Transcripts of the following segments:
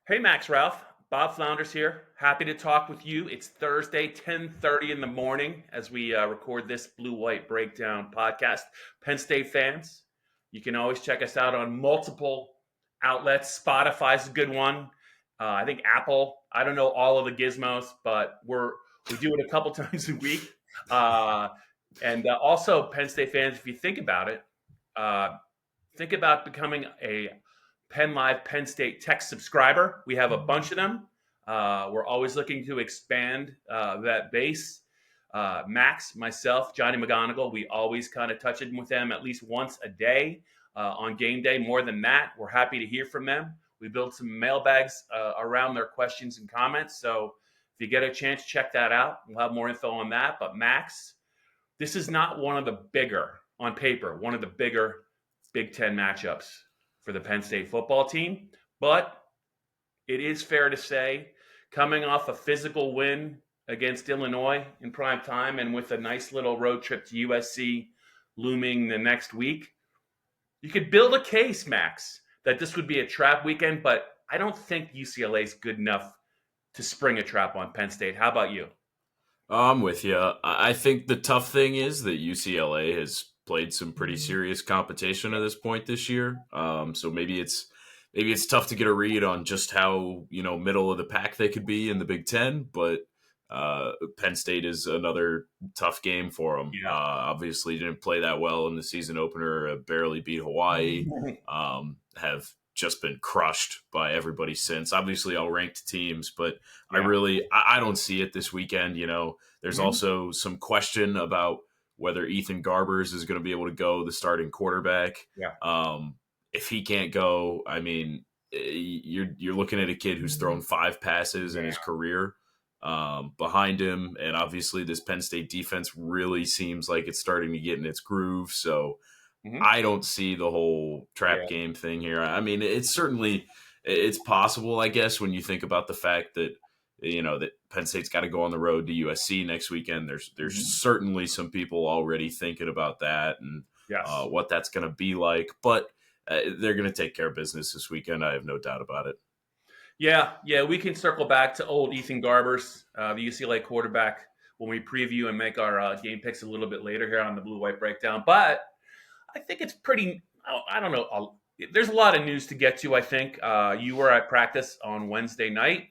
Hey Max Ralph, Bob Flounders here. Happy to talk with you. It's Thursday, 10:30 in the morning as we record this Blue-White Breakdown podcast. Penn State fans, you can always check us out on multiple outlets. Spotify's a good one. I think Apple. I don't know all of the gizmos, but we do it a couple times a week. Uh, and also, Penn State fans, if you uh, think about becoming a PennLive Penn State Tech subscriber. We have a bunch of them. We're always looking to expand that base. Max, myself, Johnny McGonigal, we always kind of touch in with them at least once a day on game day. More than that, we're happy to hear from them. We build some mailbags around their questions and comments. So if you get a chance, check that out. We'll have more info on that. But Max, this is not one of the bigger, on paper, one of the bigger Big Ten matchups for the Penn State football team. But it is fair to say, coming off a physical win against Illinois in prime time and with a nice little road trip to USC looming the next week, you could build a case, Max, that this would be a trap weekend, but I don't think UCLA is good enough to spring a trap on Penn State. How about you? I'm with you. I think the tough thing is that UCLA has played some pretty serious competition at this point this year. So maybe it's tough to get a read on just how middle of the pack they could be in the Big Ten. But Penn State is another tough game for them. Yeah. Obviously, didn't play that well in the season opener. Barely beat Hawaii. Have just been crushed by everybody since. Obviously, all ranked teams, but Yeah. I don't see it this weekend. There's also some question about whether Ethan Garbers is going to be able to go, the starting quarterback. Yeah. If he can't go, I mean, you're looking at a kid who's thrown 5 passes in his career behind him, and obviously this Penn State defense really seems like it's starting to get in its groove. So I don't see the whole trap game thing here. I mean, it's possible, I guess, when you think about the fact that that Penn State's got to go on the road to USC next weekend. There's certainly some people already thinking about that and Yes. what that's going to be like. But they're going to take care of business this weekend. I have no doubt about it. Yeah, we can circle back to old Ethan Garbers, the UCLA quarterback, when we preview and make our game picks a little bit later here on the Blue-White Breakdown. But I think it's pretty, I don't know, there's a lot of news to get to, I think. You were at practice on Wednesday night.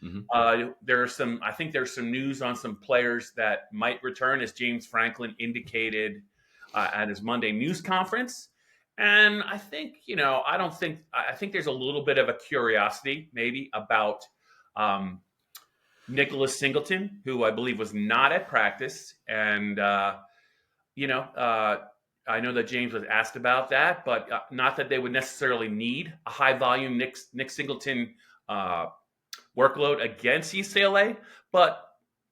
Mm-hmm. There's some news on some players that might return, as James Franklin indicated at his Monday news conference. And I think, I think there's a little bit of a curiosity maybe about Nicholas Singleton, who I believe was not at practice. And, I know that James was asked about that, but not that they would necessarily need a high volume Nick Singleton workload against UCLA. But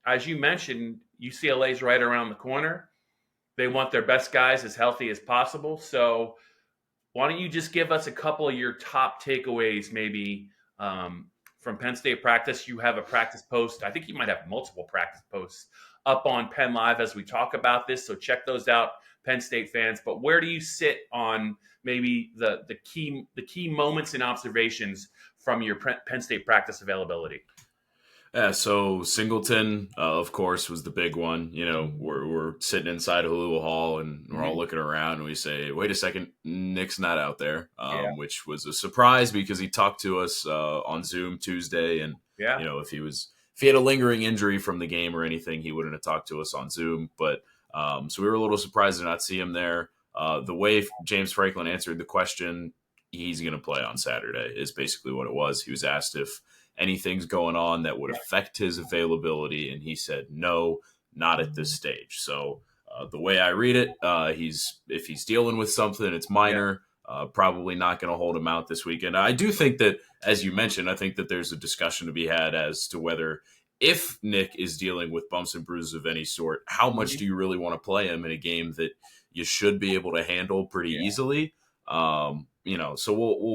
as you mentioned, UCLA is right around the corner. They want their best guys as healthy as possible. So why don't you just give us a couple of your top takeaways, maybe from Penn State practice? You have a practice post. I think you might have multiple practice posts up on PennLive as we talk about this. So check those out, Penn State fans. But where do you sit on maybe the key moments and observations from your Penn State practice availability? Yeah, so Singleton, of course, was the big one. We're sitting inside of Hulu Hall and we're all looking around and we say, wait a second, Nick's not out there, which was a surprise because he talked to us on Zoom Tuesday. And, if he had a lingering injury from the game or anything, he wouldn't have talked to us on Zoom. But so we were a little surprised to not see him there. The way James Franklin answered the question, he's going to play on Saturday is basically what it was. He was asked if anything's going on that would affect his availability, and he said no, not at this stage. So the way I read it, if he's dealing with something, it's minor. Probably not going to hold him out this weekend. I do think that, as you mentioned, I think that there's a discussion to be had as to whether, if Nick is dealing with bumps and bruises of any sort, how much do you really want to play him in a game that you should be able to handle pretty easily? So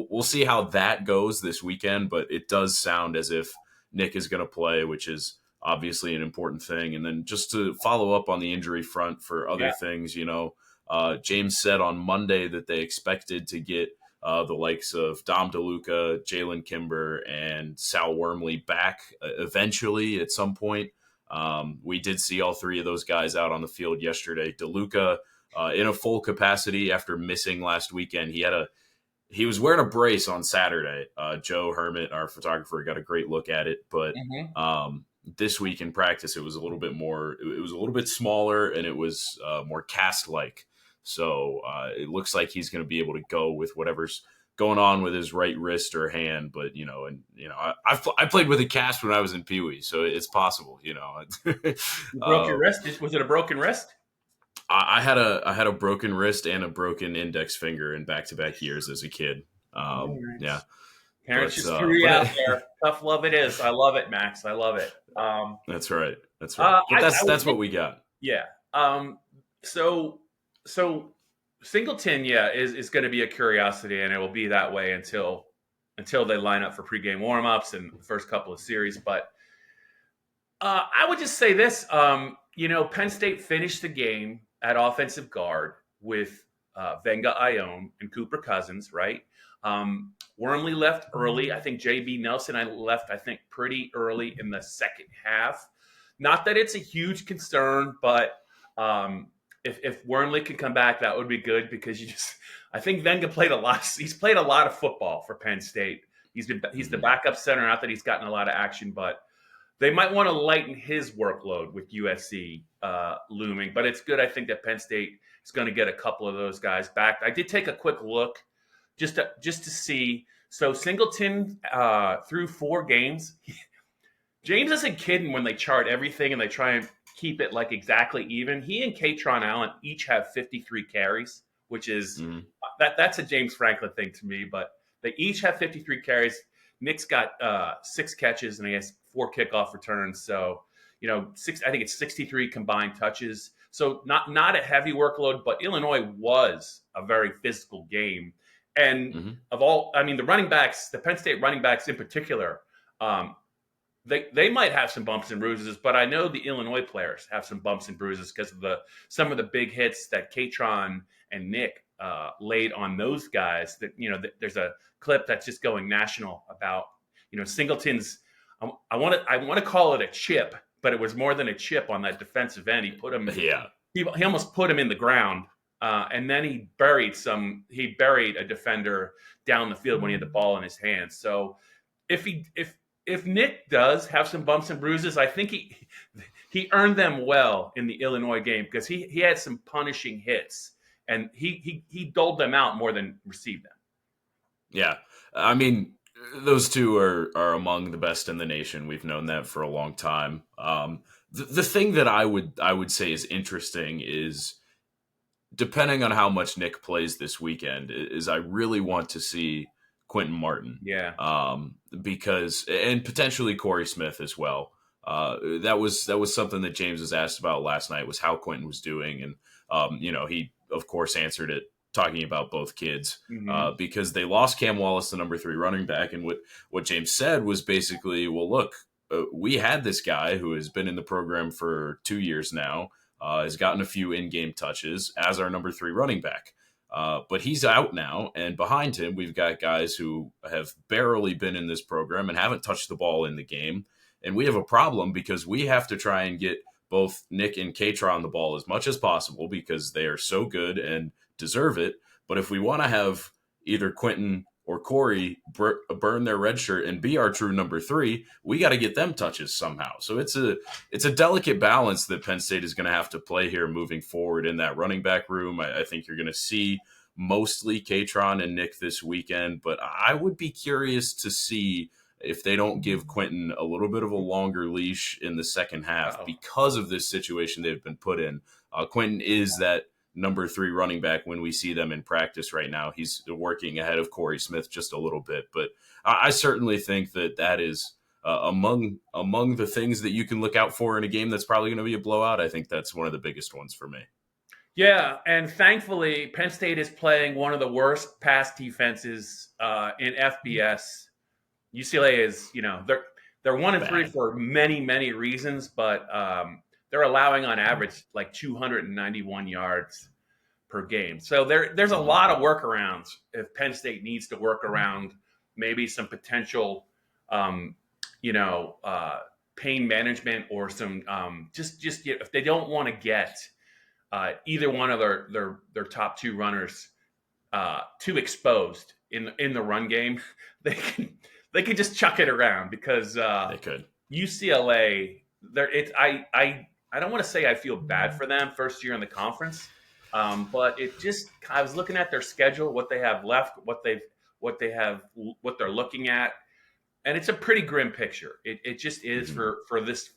we'll see how that goes this weekend, but it does sound as if Nick is going to play, which is obviously an important thing. And then just to follow up on the injury front for other things, James said on Monday that they expected to get the likes of Dom DeLuca, Jalen Kimber, and Sal Wormley back eventually at some point. We did see all three of those guys out on the field yesterday. DeLuca in a full capacity after missing last weekend. He was wearing a brace on Saturday. Joe Hermit, our photographer, got a great look at it, but this week in practice, it was a little bit more. It was a little bit smaller, and it was more cast-like. So it looks like he's going to be able to go with whatever's going on with his right wrist or hand. But I played with a cast when I was in Pee Wee, so it's possible. You broke your wrist? Was it a broken wrist? I had a broken wrist and a broken index finger in back-to-back years as a kid. Yeah. Parents just threw you out there. Tough love it is. I love it, Max. I love it. That's right. That's right. But that's what we got. Yeah. So Singleton, is going to be a curiosity, and it will be that way until they line up for pregame warmups and the first couple of series. But I would just say this: Penn State finished the game at offensive guard with Venga Ione and Cooper Cousins, right? Wormley left early. I think J.B. Nelson left, pretty early in the second half. Not that it's a huge concern, but if Wormley can come back, that would be good because I think Venga played a lot. He's played a lot of football for Penn State. He's the backup center. Not that he's gotten a lot of action, but they might want to lighten his workload with USC looming. But it's good, I think, that Penn State is going to get a couple of those guys back. I did take a quick look just to see. So Singleton through 4 games. James isn't kidding when they chart everything and they try and keep it like exactly even. He and Katron Allen each have 53 carries, which is that's a James Franklin thing to me. But they each have 53 carries. Nick's got 6 catches and he has 4 kickoff returns. So, I think it's 63 combined touches. So not a heavy workload, but Illinois was a very physical game. And the running backs, the Penn State running backs in particular, they might have some bumps and bruises, but I know the Illinois players have some bumps and bruises because of some of the big hits that Katron and Nick laid on those guys. That there's a clip that's just going national about Singleton's. I want to call it a chip, but it was more than a chip on that defensive end. He put him. Yeah. He almost put him in the ground. And then he buried a defender down the field when he had the ball in his hands. So if Nick does have some bumps and bruises, I think he earned them well in the Illinois game because he had some punishing hits and he doled them out more than received them. Yeah. I mean, those two are among the best in the nation. We've known that for a long time. The thing that I would say is interesting is, depending on how much Nick plays this weekend, is I really want to see Quentin Martin. Yeah. Because and potentially Corey Smith as well. That was something that James was asked about last night, was how Quentin was doing, and he of course answered it talking about both kids because they lost Cam Wallace, the number 3 running back, and what James said was basically, well, look, we had this guy who has been in the program for 2 years now. Has gotten a few in-game touches as our number 3 running back. But he's out now, and behind him, we've got guys who have barely been in this program and haven't touched the ball in the game. And we have a problem because we have to try and get both Nick and Katron the ball as much as possible because they are so good and deserve it. But if we want to have either Quentin or Corey burn their red shirt and be our true number 3, we got to get them touches somehow. So it's a delicate balance that Penn State is going to have to play here moving forward in that running back room. I think you're going to see mostly Katron and Nick this weekend, but I would be curious to see if they don't give Quentin a little bit of a longer leash in the second half because of this situation they've been put in. Quentin is that number 3 running back when we see them in practice right now. He's working ahead of Corey Smith just a little bit, but I certainly think that is among the things that you can look out for in a game that's probably going to be a blowout. I think that's one of the biggest ones for me. Yeah, and thankfully, Penn State is playing one of the worst pass defenses in FBS. UCLA is, they're 1-3 for many, many reasons, but they're allowing on average like 291 yards per game. So there's a lot of workarounds if Penn State needs to work around maybe some potential, you know, pain management or some just if they don't want to get either one of their top two runners too exposed in the run game, they can just chuck it around because They could. UCLA, I don't want to say I feel bad for them first year in the conference, but I was looking at their schedule, what they have left, what they're looking at, and it's a pretty grim picture. It just is for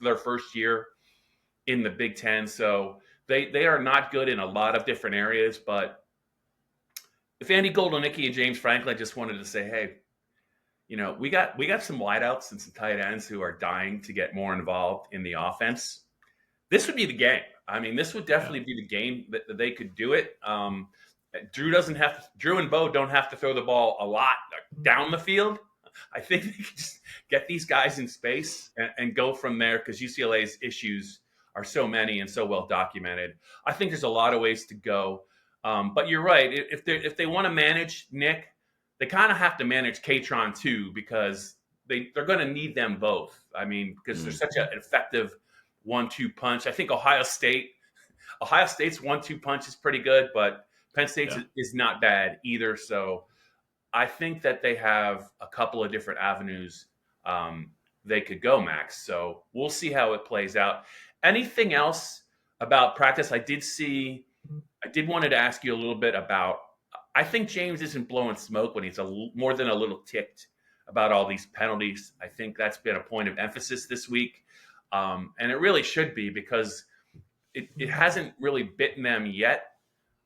their first year in the Big Ten. So they are not good in a lot of different areas, but if Andy Goldenicki and James Franklin just wanted to say, hey, you know, we got some wideouts and some tight ends who are dying to get more involved in the offense, this would be the game. I mean, this would definitely be the game that they could do it. Drew and Bo don't have to throw the ball a lot down the field. I think they can just get these guys in space and go from there because UCLA's issues are so many and so well documented. I think there's a lot of ways to go. But you're right. If they want to manage Nick, they kind of have to manage Katron too because they're going to need them both. I mean, because they're such an effective 1-2 punch. I think Ohio State's 1-2 punch is pretty good, but Penn State's is not bad either. So I think that they have a couple of different avenues they could go, Max. So we'll see how it plays out. Anything else about practice? I did wanted to ask you a little bit about, I think James isn't blowing smoke when he's more than a little ticked about all these penalties. I think that's been a point of emphasis this week. And it really should be because it hasn't really bitten them yet.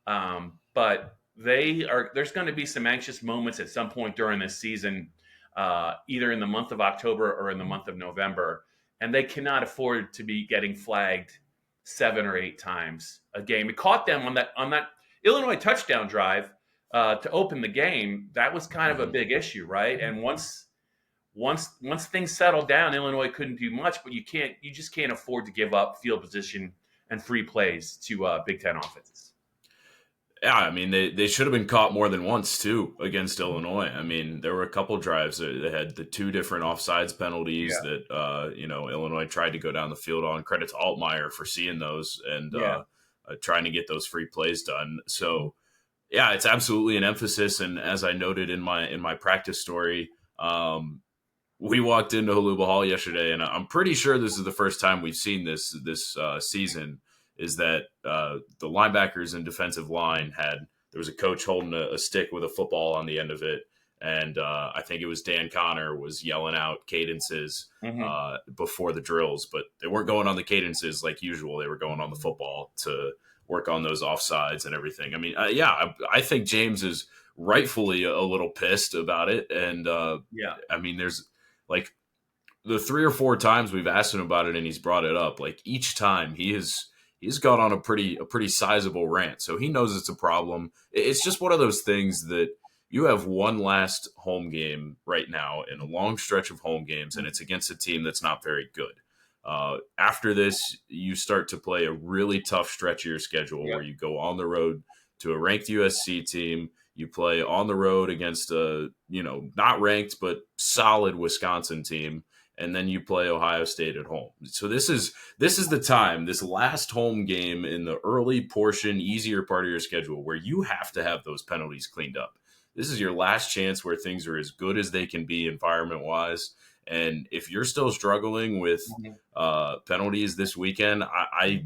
But there's going to be some anxious moments at some point during this season, either in the month of October or in the month of November. And they cannot afford to be getting flagged 7 or 8 times a game. It caught them on that Illinois touchdown drive to open the game. That was kind of a big issue, right? And once things settled down, Illinois couldn't do much. But you just can't afford to give up field position and free plays to Big Ten offenses. Yeah, I mean, they should have been caught more than once, too, against Illinois. I mean, there were a couple drives that had the 2 different offsides penalties that, Illinois tried to go down the field on. Credit to Altmaier for seeing those and trying to get those free plays done. So, yeah, it's absolutely an emphasis. And as I noted in my practice story, we walked into Holuba Hall yesterday, and I'm pretty sure this is the first time we've seen this season, is that the linebackers and defensive line there was a coach holding a stick with a football on the end of it. And I think it was Dan Connor was yelling out cadences before the drills, but they weren't going on the cadences like usual. They were going on the football to work on those offsides and everything. I mean, I think James is rightfully a little pissed about it. And I mean, there's like the 3 or 4 times we've asked him about it and he's brought it up, like each time he's got on a pretty sizable rant. So he knows it's a problem. It's just one of those things that you have one last home game right now in a long stretch of home games, and it's against a team that's not very good. After this, you start to play a really tough stretch of your schedule where you go on the road to a ranked USC team. You play on the road against a, not ranked, but solid Wisconsin team. And then you play Ohio State at home. So this is the time, this last home game in the early portion, easier part of your schedule where you have to have those penalties cleaned up. This is your last chance where things are as good as they can be environment-wise. And if you're still struggling with penalties this weekend, I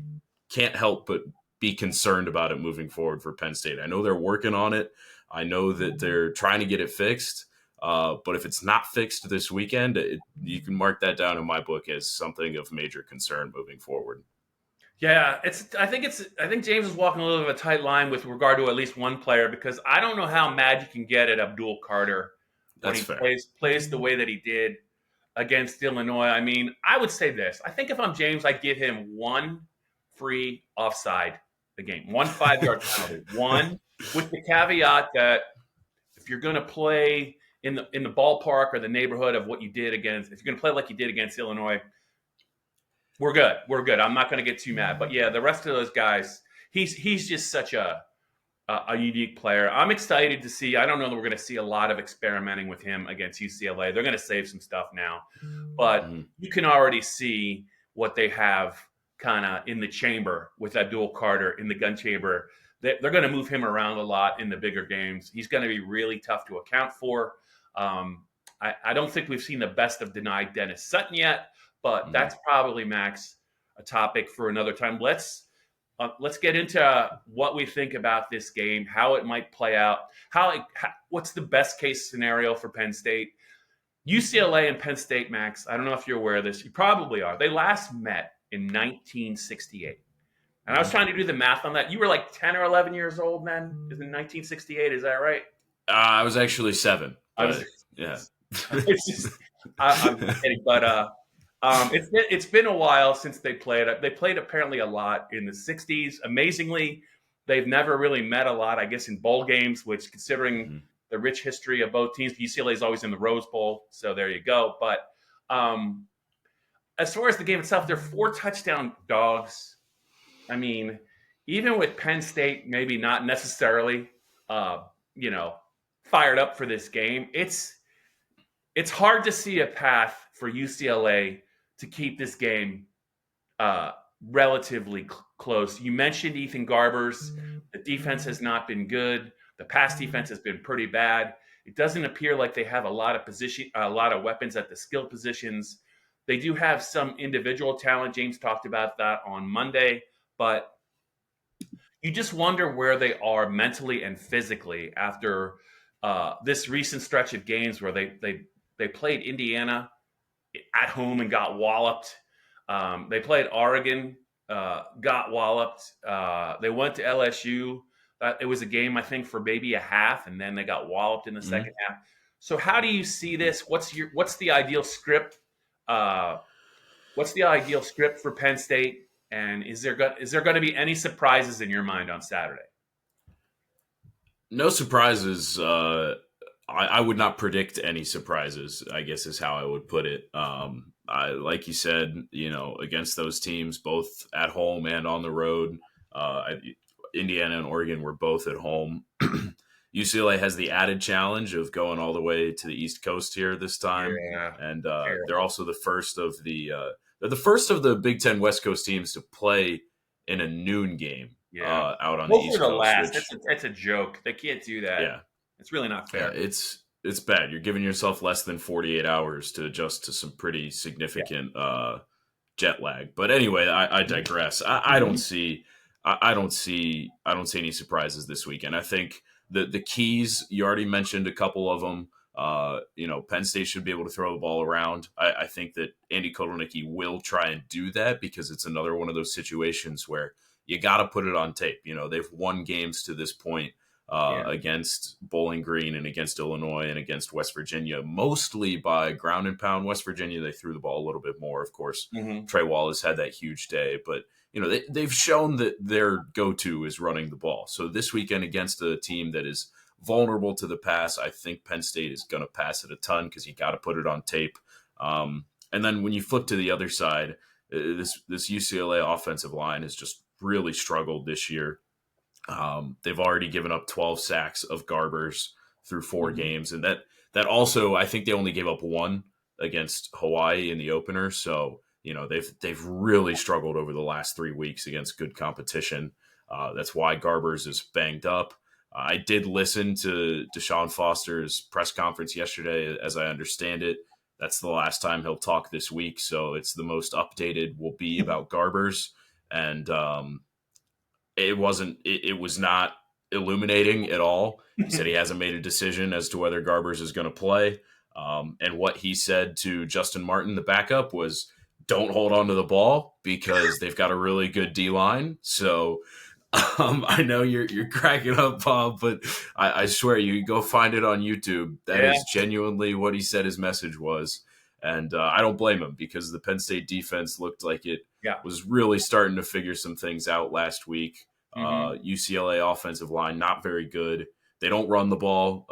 can't help but be concerned about it moving forward for Penn State. I know they're working on it. I know that they're trying to get it fixed. But if it's not fixed this weekend, you can mark that down in my book as something of major concern moving forward. Yeah, I think James is walking a little bit of a tight line with regard to at least one player because I don't know how mad you can get at Abdul Carter when he plays the way that he did against Illinois. I mean, I would say this. I think if I'm James, I'd give him 1 free offside a game, 1 5-yard penalty, 1 with the caveat that if you're going to play in the ballpark or the neighborhood of what you did if you're going to play like you did against Illinois, we're good. I'm not going to get too mad. But yeah, the rest of those guys, he's just such a a unique player. I'm excited to see. I don't know that we're going to see a lot of experimenting with him against UCLA. They're going to save some stuff now, but Mm-hmm. you can already see what they have kind of in the chamber with Abdul Carter in the gun chamber. They're going to move him around a lot in the bigger games. He's going to be really tough to account for. I don't think we've seen the best of denied Dennis Sutton yet, but Mm-hmm. that's probably, Max, a topic for another time. Let's get into what we think about this game, how it might play out, what's the best case scenario for Penn State. UCLA and Penn State, Max, I don't know if you're aware of this. You probably are. They last met in 1968. And I was Mm-hmm. trying to do the math on that. You were like 10 or 11 years old then in 1968. Is that right? I was actually 7, I was. but yeah. It's just, I'm kidding, but it's been a while since they played. They played apparently a lot in the '60s. Amazingly, they've never really met a lot, I guess, in bowl games. Which, considering Mm-hmm. the rich history of both teams, UCLA is always in the Rose Bowl, so there you go. But as far as the game itself, they're 4 touchdown dogs. I mean, even with Penn State maybe not necessarily, you know, fired up for this game, it's hard to see a path for UCLA to keep this game relatively close. You mentioned Ethan Garbers. The defense has not been good. The pass defense has been pretty bad. It doesn't appear like they have a lot of weapons at the skill positions. They do have some individual talent. James talked about that on Monday, but you just wonder where they are mentally and physically after this recent stretch of games where they played Indiana at home and got walloped. They played Oregon, got walloped. They went to LSU. It was a game, I think, for maybe a half, and then they got walloped in the Mm-hmm. second half. So, how do you see this? What's the ideal script? What's the ideal script for Penn State? And is there going to be any surprises in your mind on Saturday? No surprises. I would not predict any surprises, I guess is how I would put it. Like you said, against those teams, both at home and on the road, Indiana and Oregon were both at home. UCLA has the added challenge of going all the way to the East Coast here this time. Yeah, And they're also the first of the Big Ten West Coast teams to play in a noon game out on the hopefully East the Coast. last. Which, That's a joke. They can't do that. yeah. It's really not fair. Yeah, it's bad. You're giving yourself less than 48 hours to adjust to some pretty significant jet lag. But anyway, I digress. I don't see any surprises this weekend. I think the keys, you already mentioned a couple of them. Penn State should be able to throw the ball around. I think that Andy Kotelnicki will try and do that because it's another one of those situations where you got to put it on tape. They've won games to this point against Bowling Green and against Illinois and against West Virginia, mostly by ground and pound. West Virginia, they threw the ball a little bit more, of course. Mm-hmm. Trey Wallace had that huge day, but they've shown that their go-to is running the ball. So this weekend against a team that is vulnerable to the pass, I think Penn State is going to pass it a ton because you got to put it on tape. And then when you flip to the other side, this UCLA offensive line has just really struggled this year. They've already given up 12 sacks of Garbers through 4 games, and that also, I think they only gave up 1 against Hawaii in the opener. So they've really struggled over the last 3 weeks against good competition. That's why Garbers is banged up. I did listen to Deshaun Foster's press conference yesterday, as I understand it. That's the last time he'll talk this week, so it's the most updated will be about Garbers, and it was not illuminating at all. He said he hasn't made a decision as to whether Garbers is going to play. And what he said to Justin Martin, the backup, was don't hold on to the ball because they've got a really good D-line. So I know you're cracking up, Bob, but I swear you go find it on YouTube. That is genuinely what he said his message was. And I don't blame him because the Penn State defense looked like it was really starting to figure some things out last week. UCLA offensive line, not very good. They don't run the ball.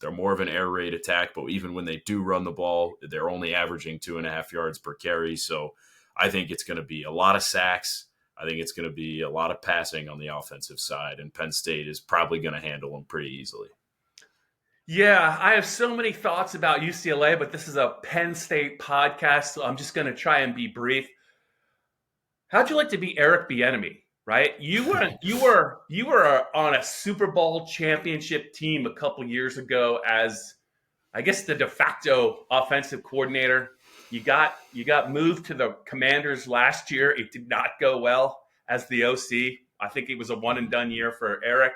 They're more of an air raid attack, but even when they do run the ball, they're only averaging 2.5 yards per carry. So I think it's going to be a lot of sacks. I think it's going to be a lot of passing on the offensive side, and Penn State is probably going to handle them pretty easily. Yeah, I have so many thoughts about UCLA, but this is a Penn State podcast, so I'm just going to try and be brief. How'd you like to be Eric Bieniemy? Right, you were on a Super Bowl championship team a couple years ago as, I guess, the de facto offensive coordinator. You got moved to the Commanders last year. It did not go well as the OC. I think it was a one and done year for Eric.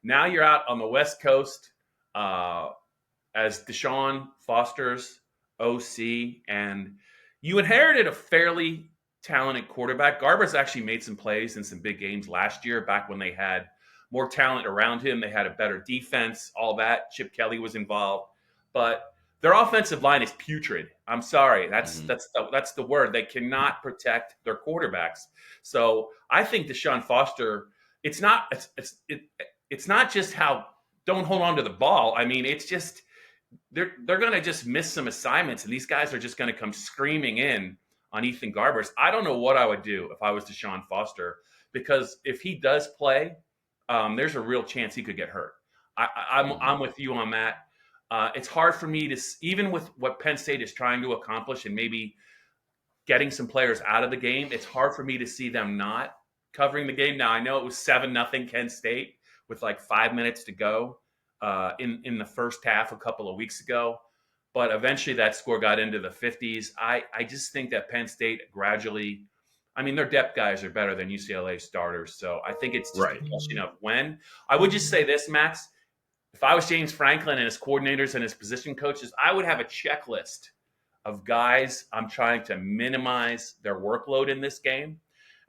Now you're out on the West Coast uh, as Deshaun Foster's OC, and you inherited a fairly talented quarterback. Garber's actually made some plays in some big games last year, back when they had more talent around him. They had a better defense, all that. Chip Kelly was involved, but their offensive line is putrid. I'm sorry, that's the word. They cannot protect their quarterbacks. So I think Deshaun Foster. It's not just how don't hold on to the ball. I mean, it's just they're going to just miss some assignments, and these guys are just going to come screaming in on Ethan Garbers. I don't know what I would do if I was Deshaun Foster, because if he does play, there's a real chance he could get hurt. I'm with you on that. It's hard for me to, even with what Penn State is trying to accomplish and maybe getting some players out of the game, it's hard for me to see them not covering the game. Now, I know it was 7-0 Penn State with like 5 minutes to go in the first half a couple of weeks ago, but eventually that score got into the 50s. I just think that Penn State gradually, I mean, their depth guys are better than UCLA starters, so I think it's just a question of when. I would just say this, Max. If I was James Franklin and his coordinators and his position coaches, I would have a checklist of guys I'm trying to minimize their workload in this game.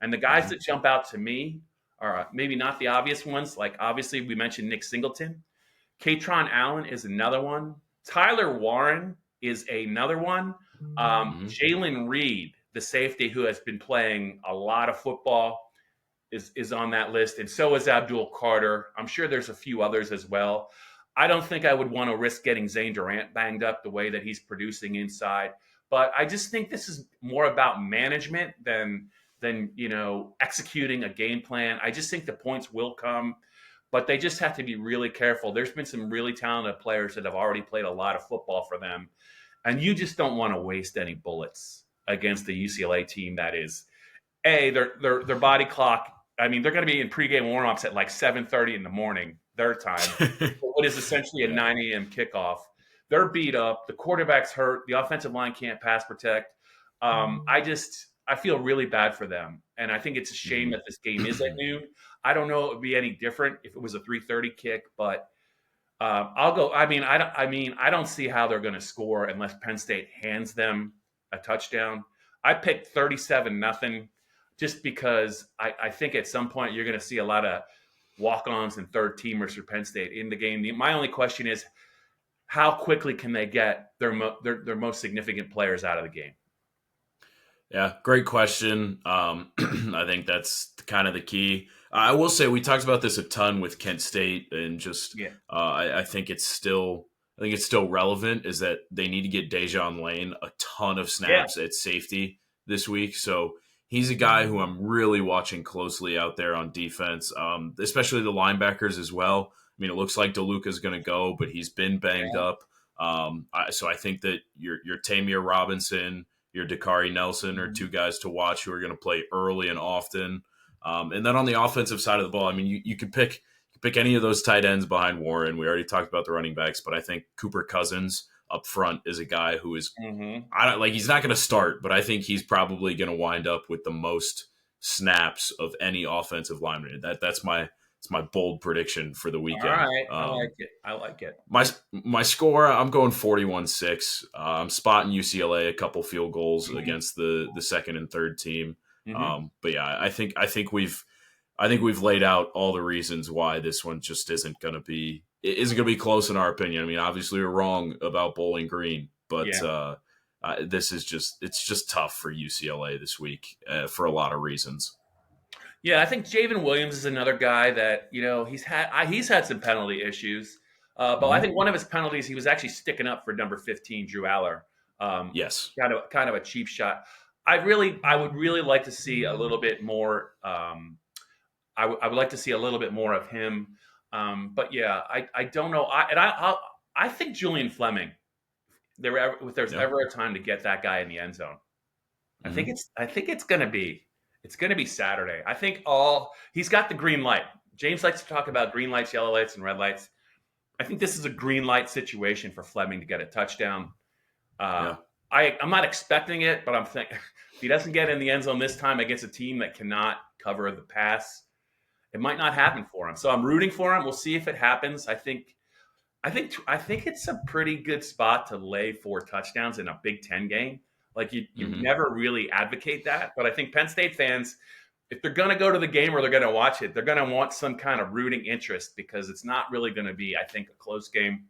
And the guys that jump out to me are maybe not the obvious ones. Like, obviously, we mentioned Nick Singleton. Katron Allen is another one. Tyler Warren is another one. Jalen Reed, the safety who has been playing a lot of football, is on that list, and so is Abdul Carter. I'm sure there's a few others as well. I don't think I would want to risk getting Zane Durant banged up the way that he's producing inside, but I just think this is more about management than executing a game plan. I just think the points will come, but they just have to be really careful. There's been some really talented players that have already played a lot of football for them, and you just don't want to waste any bullets against the UCLA team that is their body clock. I mean, they're going to be in pregame warmups at like 7:30 in the morning, their time, what is essentially a 9 a.m. kickoff. They're beat up. The quarterback's hurt. The offensive line can't pass protect. I feel really bad for them, and I think it's a shame that this game is at noon. I don't know it would be any different if it was a 3:30 kick, but I'll go. I don't see how they're going to score unless Penn State hands them a touchdown. I picked 37-0. Just because I think at some point you're going to see a lot of walk-ons and third-teamers for Penn State in the game. My only question is, how quickly can they get their most significant players out of the game? Yeah, great question. I think that's kind of the key. I will say we talked about this a ton with Kent State, and just I think it's still relevant, is that they need to get Dejon Lane a ton of snaps at safety this week. So he's a guy who I'm really watching closely out there on defense, especially the linebackers as well. I mean, it looks like DeLuca's going to go, but he's been banged up. So I think that your Tamir Robinson, your Dakari Nelson are two guys to watch who are going to play early and often. And then on the offensive side of the ball, I mean, you could pick any of those tight ends behind Warren. We already talked about the running backs, but I think Cooper Cousins up front is a guy who is he's not going to start, but I think he's probably going to wind up with the most snaps of any offensive lineman. That's my bold prediction for the weekend. All right, I like it. My score, I'm going 41-6. I'm spotting UCLA a couple field goals against the second and third team. But yeah, I think we've laid out all the reasons why this one just isn't going to be close in our opinion. I mean, obviously we're wrong about Bowling Green, but it's just tough for UCLA this week for a lot of reasons. Yeah, I think Javen Williams is another guy that, he's had some penalty issues, but I think one of his penalties, he was actually sticking up for number 15, Drew Aller. Yes, kind of a cheap shot. I would really like to see a little bit more. I would like to see a little bit more of him. But yeah, I don't know. I think Julian Fleming. If there's Yeah. ever a time to get that guy in the end zone, Hmm. I think it's gonna be Saturday. I think all he's got the green light. James likes to talk about green lights, yellow lights, and red lights. I think this is a green light situation for Fleming to get a touchdown. Uh, Yeah. I'm not expecting it, but I'm thinking if he doesn't get in the end zone this time against a team that cannot cover the pass, it might not happen for him. So I'm rooting for him. We'll see if it happens. I think it's a pretty good spot to lay 4 touchdowns in a Big Ten game. Like you Hmm. never really advocate that, but I think Penn State fans, if they're going to go to the game or they're going to watch it, they're going to want some kind of rooting interest because it's not really going to be, I think, a close game.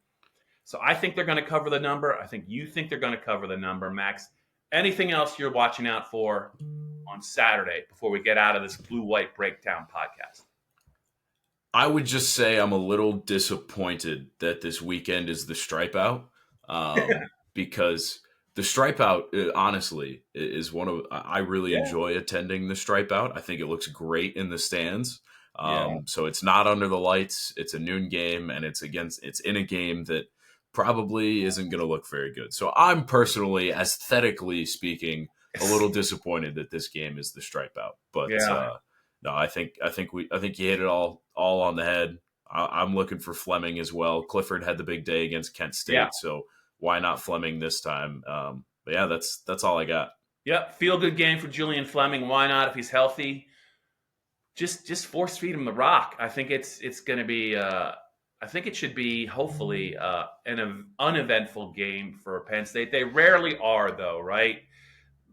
So I think they're going to cover the number. I think you think they're going to cover the number, Max. Anything else you're watching out for on Saturday before we get out of this blue white breakdown podcast? I would just say I'm a little disappointed that this weekend is the stripe out, because the stripe out, honestly, is one of I really Yeah, enjoy attending the stripe out. I think it looks great in the stands. yeah. So it's not under the lights. It's a noon game, and it's in a game that probably isn't going to look very good. So I'm personally, aesthetically speaking, a little disappointed that this game is the stripe out. But Yeah. no, I think you hit it all on the head. I'm looking for Fleming as well. Clifford had the big day against Kent Yeah. State, so why not Fleming this time? But yeah, that's all I got. Yep. Feel good game for Julian Fleming. Why not if he's healthy? Just force feed him the rock. I think it's going to be. I think it should be hopefully an uneventful game for Penn State. They rarely are though, right?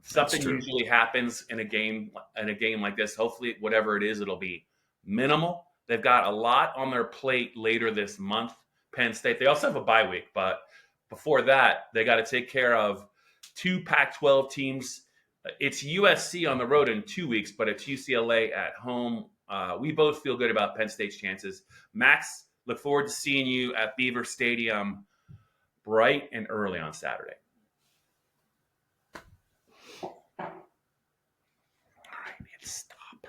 That's Something true. usually happens in a game like this. Hopefully, whatever it is, it'll be minimal. They've got a lot on their plate later this month. Penn State. They also have a bye week, but before that, they got to take care of 2 Pac-12 teams. It's USC on the road in 2 weeks, but it's UCLA at home. We both feel good about Penn State's chances. Max, look forward to seeing you at Beaver Stadium bright and early on Saturday. All right, stop.